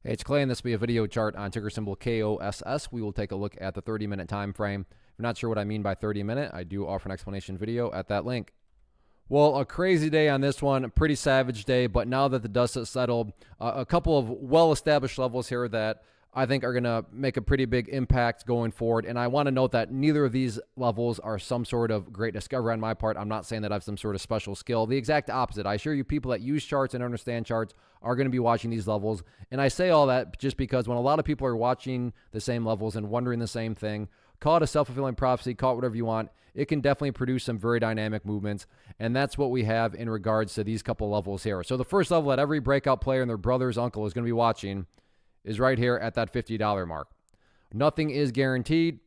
Hey, it's Clay, and this will be a video chart on ticker symbol KOSS. We will take a look at the 30-minute time frame. If you're not sure what I mean by 30-minute, I do offer an explanation video at that link. Well, a crazy day on this one, a pretty savage day, but now that the dust has settled, a couple of well-established levels here that I think are going to make a pretty big impact going forward. And I want to note that neither of these levels are some sort of great discovery on my part. I'm not saying that I have some sort of special skill. The exact opposite. I assure you, people that use charts and understand charts are going to be watching these levels. And I say all that just because when a lot of people are watching the same levels and wondering the same thing, call it a self-fulfilling prophecy, call it whatever you want, it can definitely produce some very dynamic movements. And that's what we have in regards to these couple levels here. So the first level that every breakout player and their brother's uncle is going to be watching is right here at that $50 mark. Nothing is guaranteed,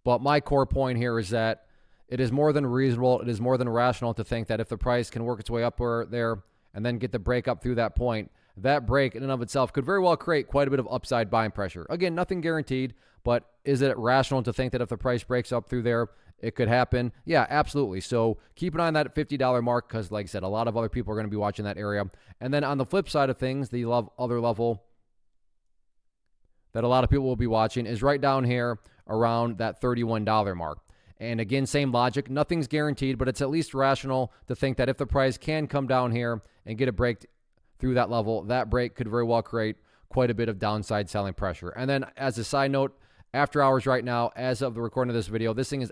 but my core point here is that it is more than reasonable, it is more than rational to think that if the price can work its way up there and then get the break up through that point, that break in and of itself could very well create quite a bit of upside buying pressure. Again, nothing guaranteed, but is it rational to think that if the price breaks up through there, it could happen? Yeah, absolutely. So keep an eye on that $50 mark because, like I said, a lot of other people are going to be watching that area. And then on the flip side of things, the other level that a lot of people will be watching is right down here around that $31 mark. And again, same logic. Nothing's guaranteed, but it's at least rational to think that if the price can come down here and get a break through that level, that break could very well create quite a bit of downside selling pressure. And then as a side note, after hours right now, as of the recording of this video, this thing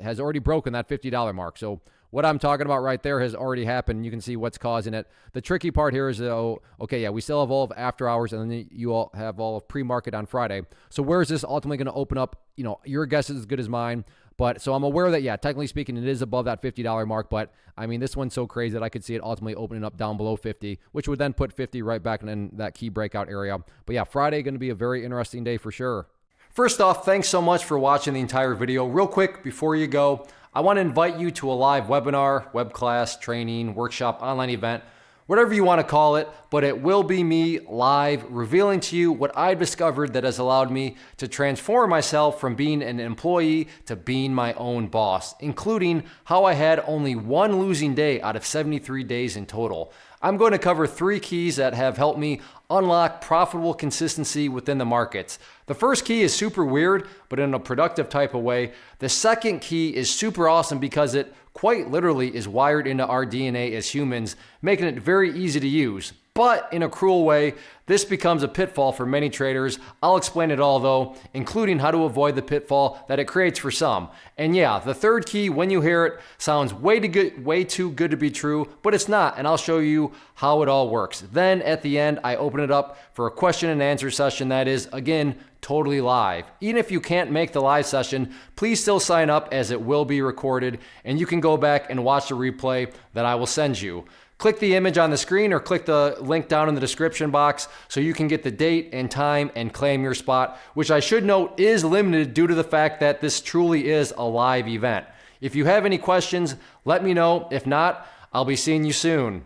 has already broken that $50 mark. So what I'm talking about right there has already happened. You can see what's causing it. The tricky part here is, okay, yeah, we still have all of after hours, and then you all have all of pre-market on Friday. So where is this ultimately going to open up? You know, your guess is as good as mine. But so I'm aware that, yeah, technically speaking, it is above that $50 mark. But I mean, this one's so crazy that I could see it ultimately opening up down below 50, which would then put 50 right back in that key breakout area. But yeah, Friday going to be a very interesting day for sure. First off, thanks so much for watching the entire video. Real quick, before you go, I want to invite you to a live webinar, web class, training, workshop, online event, whatever you want to call it, but it will be me live revealing to you what I've discovered that has allowed me to transform myself from being an employee to being my own boss, including how I had only one losing day out of 73 days in total. I'm going to cover 3 keys that have helped me unlock profitable consistency within the markets. The first key is super weird, but in a productive type of way. The second key is super awesome because it quite literally is wired into our DNA as humans, making it very easy to use. But in a cruel way, this becomes a pitfall for many traders. I'll explain it all though, including how to avoid the pitfall that it creates for some. And yeah, the third key, when you hear it, sounds way too good to be true, but it's not, and I'll show you how it all works. Then at the end, I open it up for a question and answer session that is, again, totally live. Even if you can't make the live session, please still sign up as it will be recorded, and you can go back and watch the replay that I will send you. Click the image on the screen or click the link down in the description box so you can get the date and time and claim your spot, which I should note is limited due to the fact that this truly is a live event. If you have any questions, let me know. If not, I'll be seeing you soon.